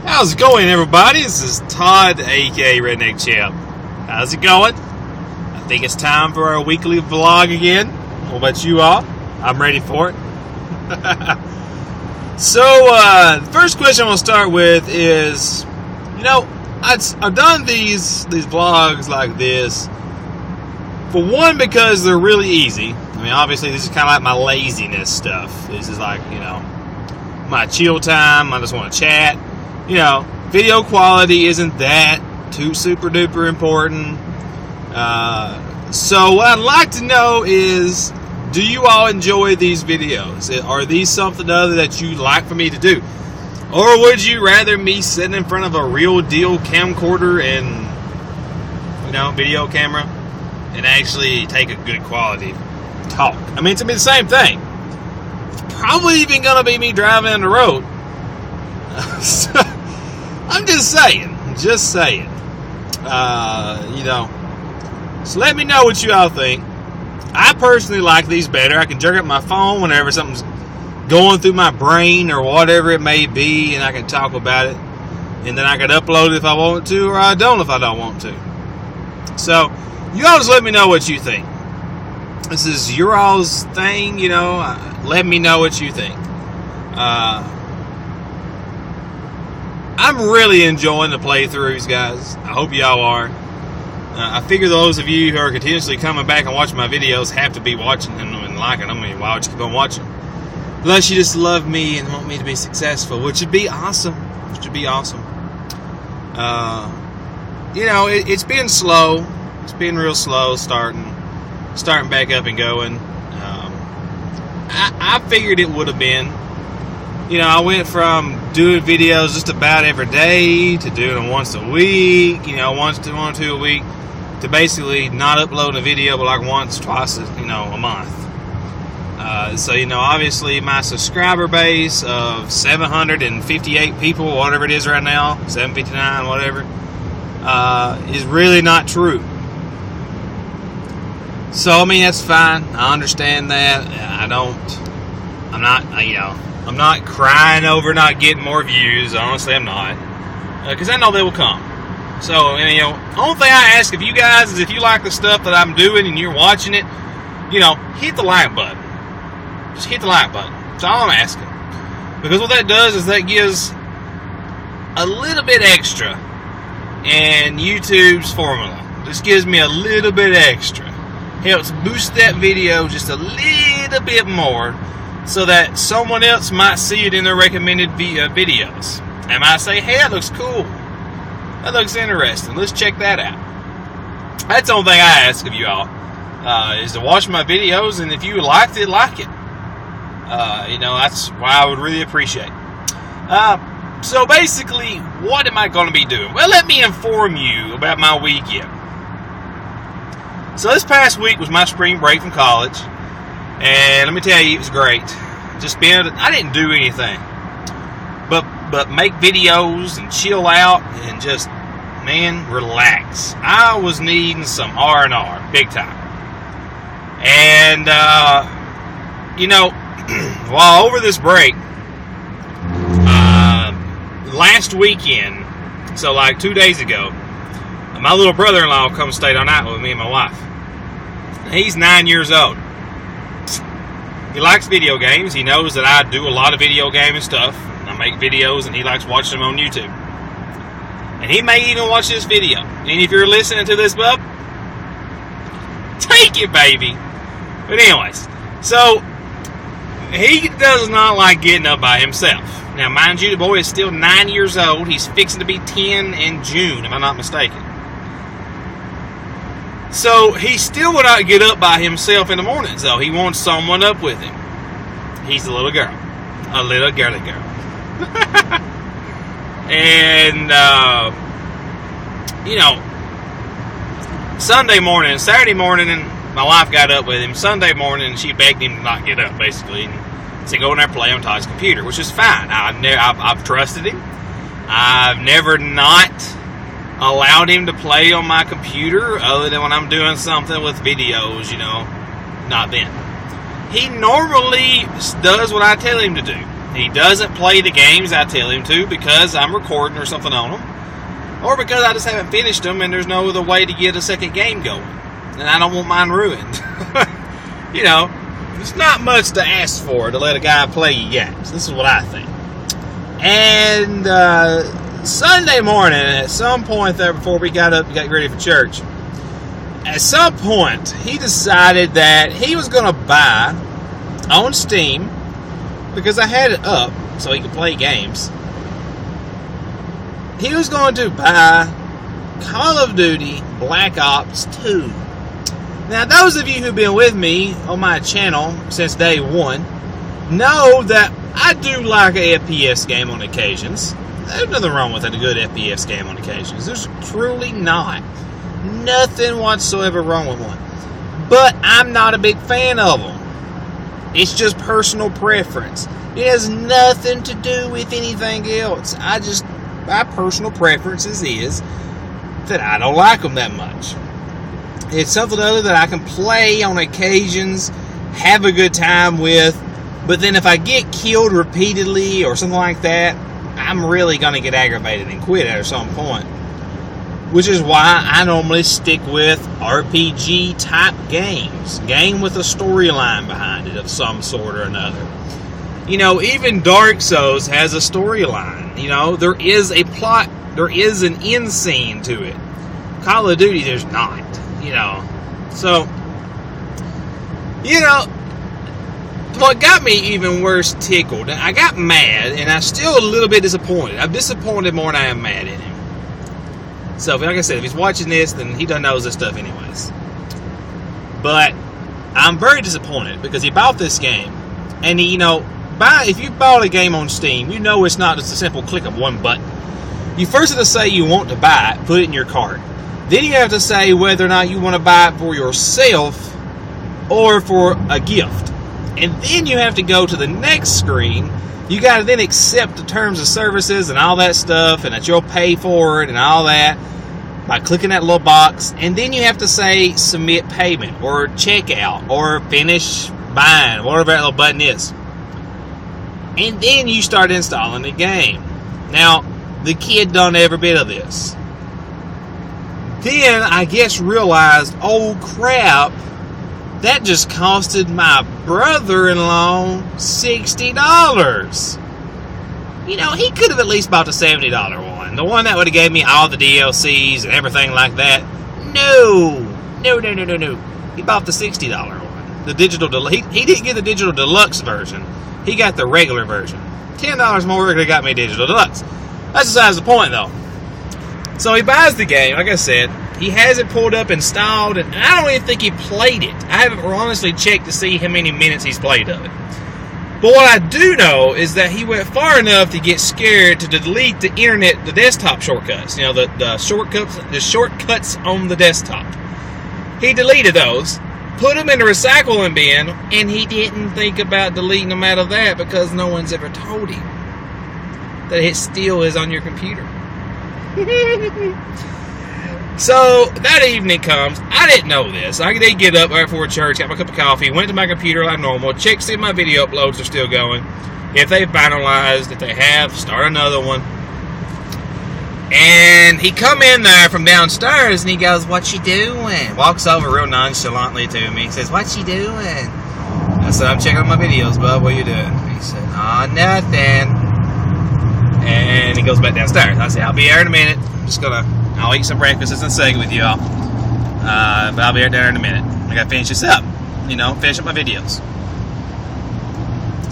How's it going, everybody? This is Todd, aka Redneck Champ. How's it going? I think it's time for our weekly vlog again. What about you all? I'm ready for it. So, the first question I'm going to start with is, I've done these vlogs like this, for one, because they're really easy. I mean, obviously, this is kind of like my laziness stuff. This is like, my chill time. I just want to chat. Video quality isn't that too super duper important. So what I'd like to know is, do you all enjoy these videos? Are these something other that you'd like for me to do? Or would you rather me sitting in front of a real deal camcorder and, video camera and actually take a good quality talk? I mean, to me, the same thing. It's probably even going to be me driving on the road. So, I'm just saying. So let me know what you all think. I personally like these better. I can jerk up my phone whenever something's going through my brain or whatever it may be, and I can talk about it. And then I can upload it if I want to, or I don't if I don't want to. So, you all just let me know what you think. This is your all's thing, let me know what you think. I'm really enjoying the playthroughs, guys. I hope y'all are. I figure those of you who are continuously coming back and watching my videos have to be watching them and liking them. I mean, why would you keep on watching? Unless you just love me and want me to be successful, which would be awesome. It's been slow. It's been real slow starting back up and going. I figured it would have been. I went from doing videos just about every day to doing them once a week, one or two a week, to basically not uploading a video but like once, twice, a month. So, obviously my subscriber base of 758 people, whatever it is right now, 759, whatever, is really not true. So, I mean, that's fine. I understand that. I'm not crying over not getting more views. Honestly, I'm not. Because I know they will come. So, only thing I ask of you guys is if you like the stuff that I'm doing and you're watching it, hit the like button. Just hit the like button. That's all I'm asking. Because what that does is that gives a little bit extra in YouTube's formula. Just gives me a little bit extra. Helps boost that video just a little bit more, so that someone else might see it in their recommended videos. And might say, hey, that looks cool. That looks interesting. Let's check that out. That's the only thing I ask of you all. Is to watch my videos, and if you liked it, like it. That's what I would really appreciate. So basically, what am I going to be doing? Well, let me inform you about my weekend. So this past week was my spring break from college. And let me tell you, it was great. I didn't do anything but make videos and chill out and just, relax. I was needing some R&R, big time. And, while over this break, last weekend, so like 2 days ago, my little brother-in-law come stayed on night with me and my wife. He's 9 years old. He likes video games. He knows that I do a lot of video gaming stuff. I make videos, and he likes watching them on YouTube. And he may even watch this video. And if you're listening to this, bub, take it, baby. But anyways, so he does not like getting up by himself. Now, mind you, the boy is still 9 years old. He's fixing to be 10 in June, if I'm not mistaken. So, he still will not get up by himself in the mornings, though. He wants someone up with him. He's a little girl. A little girly girl. And, Saturday morning, and my wife got up with him. Sunday morning, she begged him to not get up, basically. And said, go in there and play on Todd's computer, which is fine. I've trusted him. I've never not allowed him to play on my computer other than when I'm doing something with videos, not then. He normally does what I tell him to do. He doesn't play the games I tell him to because I'm recording or something on them, or because I just haven't finished them and there's no other way to get a second game going, and I don't want mine ruined. You know, it's not much to ask for to let a guy play your games. This is what I think. And Sunday morning, at some point there before we got up and got ready for church, at some point he decided that he was going to buy on Steam, because I had it up so he could play games. He was going to buy Call of Duty Black Ops 2. Now, those of you who've been with me on my channel since day one know that I do like an FPS game on occasions. There's nothing wrong with a good FPS game on occasions. There's truly not. Nothing whatsoever wrong with one. But I'm not a big fan of them. It's just personal preference. It has nothing to do with anything else. My personal preferences is that I don't like them that much. It's something other that I can play on occasions, have a good time with, but then if I get killed repeatedly or something like that, I'm really going to get aggravated and quit at some point. Which is why I normally stick with RPG type games. Game with a storyline behind it of some sort or another. You know, even Dark Souls has a storyline. You know, there is a plot, there is an end scene to it. Call of Duty, there's not. You know, so, you know, what got me even worse tickled, I got mad, and I'm still a little bit disappointed. I'm disappointed more than I am mad at him. So, like I said, if he's watching this, then he doesn't know this stuff anyways. But I'm very disappointed because he bought this game, and he, you know, if you bought a game on Steam, you know it's not just a simple click of one button. You first have to say you want to buy it, put it in your cart. Then you have to say whether or not you want to buy it for yourself or for a gift. And then you have to go to the next screen. You got to then accept the terms of services and all that stuff, and that you'll pay for it and all that by clicking that little box. And then you have to say submit payment or checkout or finish buying, whatever that little button is. And then you start installing the game. Now, the kid done every bit of this. Then I guess realized, oh crap, that just costed my brother-in-law $60. You know, he could have at least bought the $70 one. The one that would have gave me all the DLCs and everything like that. No. He bought the $60 one. The digital, he didn't get the digital deluxe version. He got the regular version. $10 more would have got me digital deluxe. That's besides the point, though. So he buys the game, like I said. He has it pulled up, installed, and I don't even think he played it. I haven't honestly checked to see how many minutes he's played of it. But what I do know is that he went far enough to get scared to delete the internet, the desktop shortcuts. You know, the shortcuts on the desktop. He deleted those, put them in the recycling bin, and he didn't think about deleting them out of that because no one's ever told him that it still is on your computer. So that evening comes. I didn't know this. I did get up right before church, got my cup of coffee, went to my computer like normal, checked see if my video uploads are still going. If they've finalized, if they have, start another one. And he come in there from downstairs and he goes, "What you doing?" Walks over real nonchalantly to me. He says, "What you doing?" I said, "I'm checking my videos, bud. What you doing?" He said, "Oh, nothing." And he goes back downstairs. I said, "I'll be there in a minute. I'll eat some breakfast and sing with you all. But I'll be right there in a minute. I gotta finish this up. You know, finish up my videos."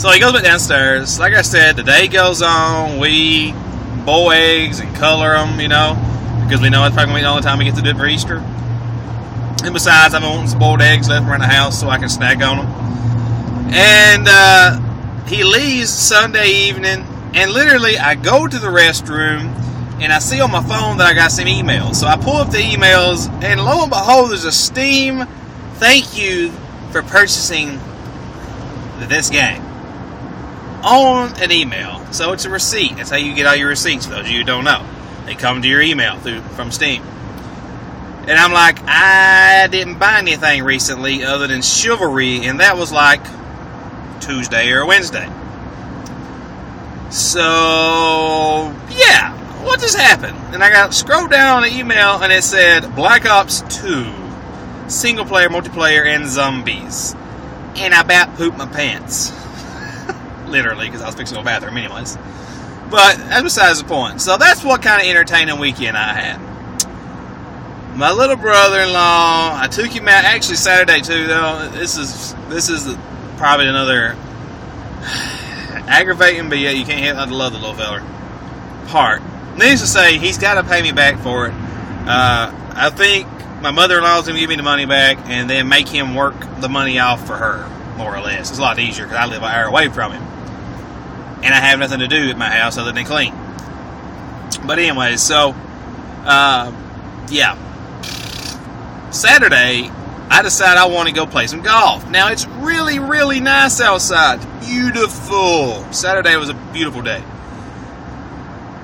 So he goes back downstairs. Like I said, the day goes on. We boil eggs and color them, you know, because we know it's probably going to be the only time we get to do it for Easter. And besides, I've been wanting some boiled eggs left around the house so I can snack on them. And he leaves Sunday evening, and literally I go to the restroom, and I see on my phone that I got some emails. So I pull up the emails, and lo and behold, there's a Steam thank you for purchasing this game on an email. So it's a receipt. That's how you get all your receipts, for those of you who don't know. They come to your email from Steam. And I'm like, I didn't buy anything recently other than Chivalry, and that was like Tuesday or Wednesday. So, yeah, what just happened? And I got scrolled down on the email, and it said Black Ops 2, single player, multiplayer, and zombies. And I about pooped my pants. Literally, because I was fixing to go to the bathroom anyways. But that's besides the point. So that's what kind of entertaining weekend I had. My little brother-in-law, I took him out, actually Saturday too, though. This is probably another aggravating, but yeah, you can't help but love the little feller part. Needless to say, he's got to pay me back for it. I think my mother-in-law is going to give me the money back and then make him work the money off for her, more or less. It's a lot easier because I live an hour away from him. And I have nothing to do at my house other than clean. But anyways, so, yeah. Saturday, I decided I want to go play some golf. Now, it's really, really nice outside. Beautiful. Saturday was a beautiful day.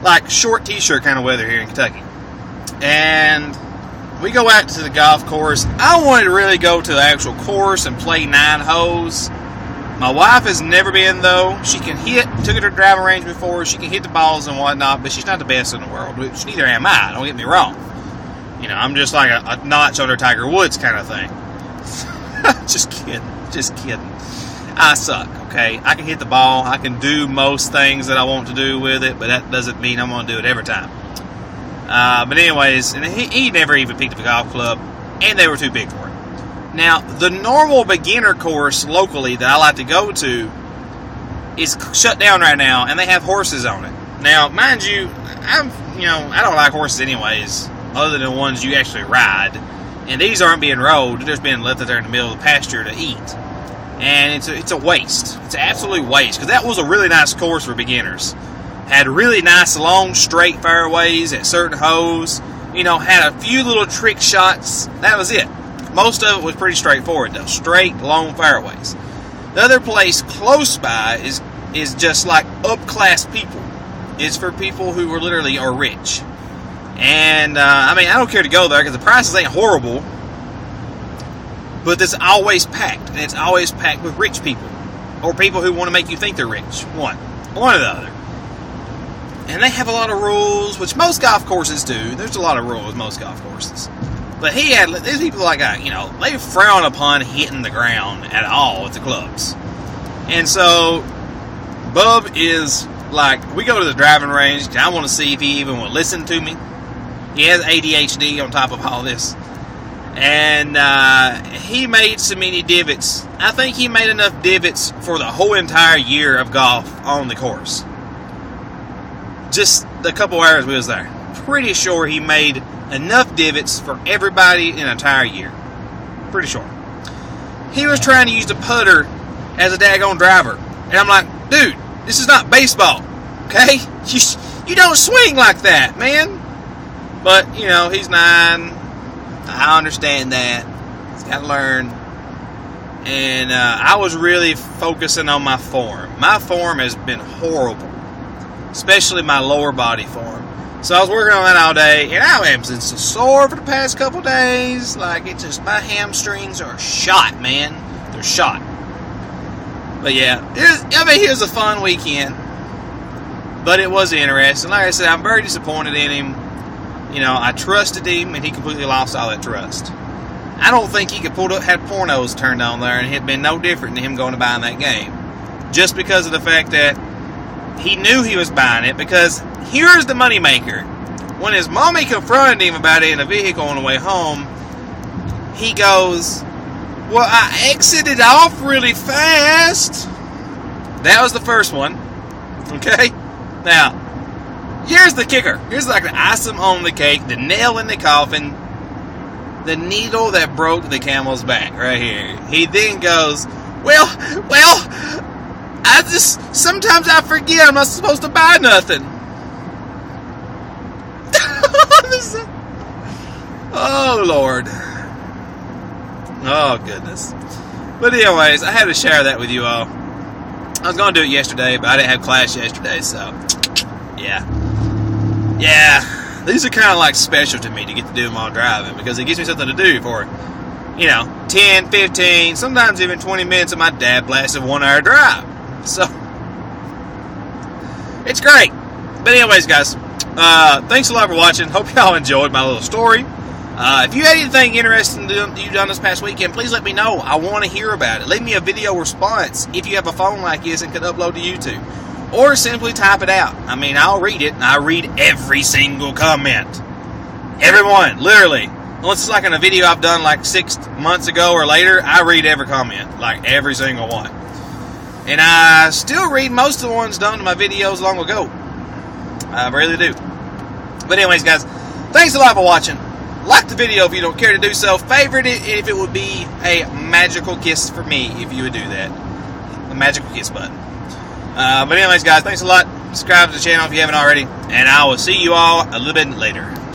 Like short t-shirt kind of weather here in Kentucky. And we go out to the golf course. I wanted to really go to the actual course and play 9 holes. My wife has never been, though. She can hit. Took her to the driving range before. She can hit the balls and whatnot, but she's not the best in the world. Which neither am I. Don't get me wrong. You know, I'm just like a notch under Tiger Woods kind of thing. Just kidding. Just kidding. I suck, okay? I can hit the ball. I can do most things that I want to do with it, but that doesn't mean I'm going to do it every time. But anyways, and he never even picked up a golf club, and they were too big for it. Now, the normal beginner course locally that I like to go to is shut down right now, and they have horses on it. Now, mind you, I don't like horses anyways, other than ones you actually ride. And these aren't being rode; they're just being left there in the middle of the pasture to eat. And it's a waste. It's an absolute waste, because that was a really nice course for beginners. Had really nice long straight fairways at certain holes. You know, had a few little trick shots. That was it. Most of it was pretty straightforward, though. Straight, long fairways. The other place close by is just like up-class people. It's for people who literally are rich. And, I don't care to go there because the prices ain't horrible. But it's always packed. And it's always packed with rich people. Or people who want to make you think they're rich. One or the other. And they have a lot of rules, which most golf courses do. There's a lot of rules, most golf courses. But these people they frown upon hitting the ground at all with the clubs. And so, Bub is like, we go to the driving range, and I want to see if he even will listen to me. He has ADHD on top of all this. And he made so many divots. I think he made enough divots for the whole entire year of golf on the course. Just the couple hours we was there. Pretty sure he made enough divots for everybody in an entire year. Pretty sure. He was trying to use the putter as a daggone driver. And I'm like, dude, this is not baseball. Okay? You don't swing like that, man. But, he's 9. I understand that. He's got to learn. And I was really focusing on my form. My form has been horrible. Especially my lower body form. So I was working on that all day, and I am so sore for the past couple days. Like, my hamstrings are shot, man. They're shot. But yeah, it was a fun weekend. But it was interesting. Like I said, I'm very disappointed in him. I trusted him, and he completely lost all that trust. I don't think he could had pornos turned on there, and it had been no different than him going to buying that game. Just because of the fact that he knew he was buying it, because here's the moneymaker. When his mommy confronted him about it in a vehicle on the way home, he goes, well, I exited off really fast. That was the first one. Okay? Now, here's the kicker. Here's like the icing on the cake, the nail in the coffin, the needle that broke the camel's back right here. He then goes, well, sometimes I forget I'm not supposed to buy nothing. Oh, Lord. Oh, goodness. But anyways, I had to share that with you all. I was going to do it yesterday, but I didn't have class yesterday, so yeah. Yeah, these are kind of like special to me to get to do them while driving, because it gives me something to do for, 10, 15, sometimes even 20 minutes of my dad blasted 1 hour drive. So, It's great. But anyways, guys, thanks a lot for watching. Hope y'all enjoyed my little story. If you had anything interesting you've done this past weekend, please let me know. I want to hear about it. Leave me a video response if you have a phone like this and can upload to YouTube. Or simply type it out. I mean, I'll read it, and I read every single comment. Everyone, literally. Unless it's like in a video I've done like 6 months ago or later, I read every comment. Like, every single one. And I still read most of the ones done to my videos long ago. I really do. But anyways, guys, thanks a lot for watching. Like the video if you don't care to do so. Favorite it if it would be a magical kiss for me if you would do that. The magical kiss button. But anyways, guys, thanks a lot. Subscribe to the channel if you haven't already. And I will see you all a little bit later.